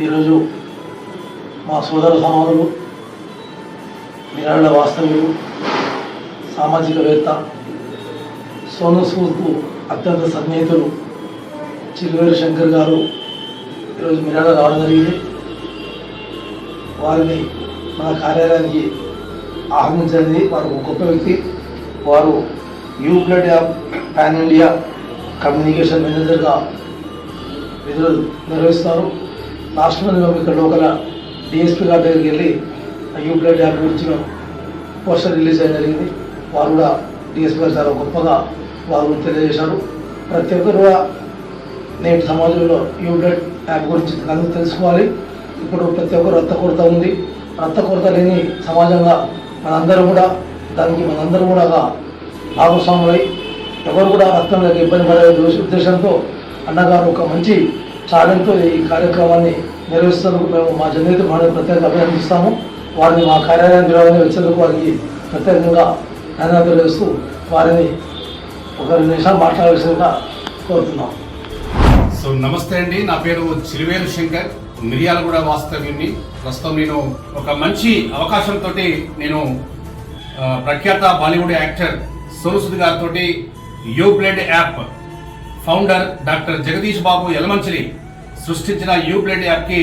ఈరోజు మా సోదర సమానులు, మిర్యాలగూడ వాస్తవ్యులు, సామాజికవేత్త, సోను సూద్కు అత్యంత సన్నిహితులు చిలువేరు శంకర్ గారు ఈరోజు మిర్యాలగూడ రావడం జరిగింది. వారిని మన కార్యాలయానికి ఆహ్వానించింది. వారు ఒక గొప్ప వ్యక్తి. వారు UBlood app pan India communication మేనేజర్గా విధులు నిర్వహిస్తారు. లాస్ట్ మంత్ మేము ఇక్కడ లోకల్ డిఎస్పీ గారి దగ్గరికి వెళ్ళి యూబ్లడ్ యాప్ గురించి మేము పోస్టర్ రిలీజ్ అయ్యడం జరిగింది. వారు కూడా డిఎస్పీ గారు చాలా గొప్పగా వారు తెలియజేశారు. ప్రతి ఒక్కరు కూడా నేటి సమాజంలో యూబ్లడ్ యాప్ గురించి తెలుసుకోవాలి. ఇప్పుడు ప్రతి ఒక్కరు రక్త కొరత ఉంది. రక్త కొరత లేని సమాజంగా మనందరం కూడా భాగస్వాములై ఎవరు కూడా రక్తం లేక ఇబ్బంది పడే ఉద్దేశంతో అన్నగారు ఒక మంచి ఛాలెంజ్తో ఈ కార్యక్రమాన్ని నిర్వహిస్తున్నందుకు మేము మా జనరేతకు ప్రత్యేకంగా అభినందిస్తాము. వారిని మా కార్యాలయానికి రావాలని వచ్చేందుకు వారికి ప్రత్యేకంగా ధన్యవాదాలు తెలియజేస్తూ వారిని ఒక 2 నిమిషాలు మాట్లాడాల్సిందిగా కోరుతున్నాం. సో నమస్తే అండి, నా పేరు చిలువేరు శంకర్, మిర్యాలగూడ వాస్తవ్యుని. ప్రస్తుతం నేను ఒక మంచి అవకాశంతో నేను ప్రఖ్యాత బాలీవుడ్ యాక్టర్ సోను సూద్ గారితో UBlood app founder doctor Jagadish బాబు యలమంచిలి సృష్టించిన యూబ్లడ్ యాప్కి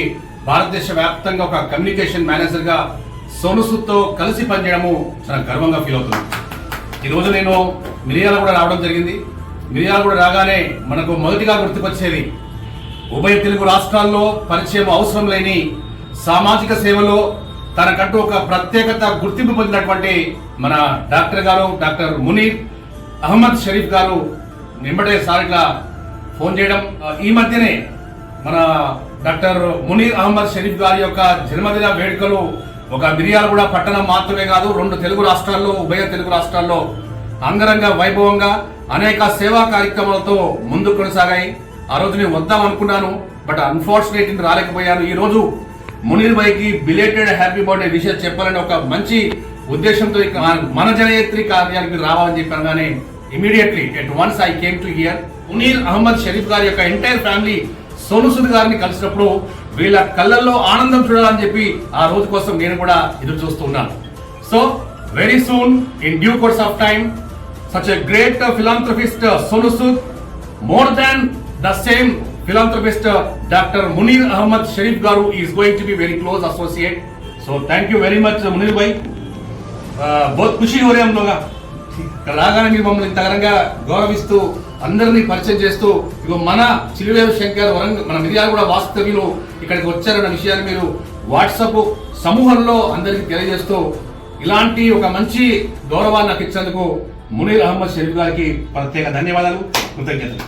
భారతదేశ వ్యాప్తంగా ఒక కమ్యూనికేషన్ మేనేజర్గా సోను సూద్తో కలిసి పనిచేయడము చాలా గర్వంగా ఫీల్ అవుతుంది. ఈరోజు నేను మిర్యాలగూడ రావడం జరిగింది. మిర్యాలగూడ రాగానే మనకు మొదటిగా గుర్తుకొచ్చేది ఉభయ తెలుగు రాష్ట్రాల్లో పరిచయం అవసరం లేని సామాజిక సేవలో తనకంటూ ఒక ప్రత్యేకత గుర్తింపు పొందినటువంటి మన డాక్టర్ గారు, డాక్టర్ మునీర్ అహ్మద్ షరీఫ్ గారు వెంబడే సార్ ఇట్లా ఫోన్ చేయడం. ఈ మధ్యనే మన డాక్టర్ మునీర్ అహ్మద్ షరీఫ్ గారి యొక్క జన్మదిన వేడుకలు ఒక మిర్యాలగూడ పట్టణం మాత్రమే కాదు, 2 తెలుగు రాష్ట్రాల్లో, ఉభయ తెలుగు రాష్ట్రాల్లో అంగరంగ వైభవంగా అనేక సేవా కార్యక్రమాలతో ముందుకు కొనసాగాయి. ఆ రోజు నేను వద్దాం అనుకున్నాను, బట్ అన్ఫార్చునేట్లీ రాలేకపోయాను. ఈ రోజు మునీర్ భాయ్కి బిలేటెడ్ హ్యాపీ బర్త్డే విషయం చెప్పాలని ఒక మంచి ఉద్దేశంతో మన జనయత్రి కార్యాలయానికి రావాలని చెప్పాను. కానీ immediately at once I came to here. Munir Ahmed Sharif గారి యొక్క ఎంటైర్ ఫ్యామిలీ సోను సూద్ గారిని కలిసినప్పుడు వీళ్ళ కళ్ళల్లో ఆనందం చూడాలని చెప్పి ఆ రోజు కోసం నేను కూడా ఎదురు చూస్తున్నాను. So very soon in due course of time such a great philanthropist Sonu Sood, more than the same philanthropist Dr. Munir Ahmad Sharif Garu is going to be very close associate. So thank you very much Munir bhai. बहुत खुशी हो रही है हम लोग రాగానే మీరు మమ్మల్ని ఇంత ఘనంగా గౌరవిస్తూ అందరినీ పరిచయం చేస్తూ ఇగో మన చిలువేరు శంకర్ మన మిర్యాలగూడ వాస్తవ్యులు ఇక్కడికి వచ్చారన్న విషయాన్ని మీరు వాట్సాప్ సమూహంలో అందరికీ తెలియజేస్తూ ఇలాంటి ఒక మంచి గౌరవాన్ని నాకు ఇచ్చేందుకు మునీర్ అహ్మద్ షరీఫ్ గారికి ప్రత్యేక ధన్యవాదాలు, కృతజ్ఞతలు.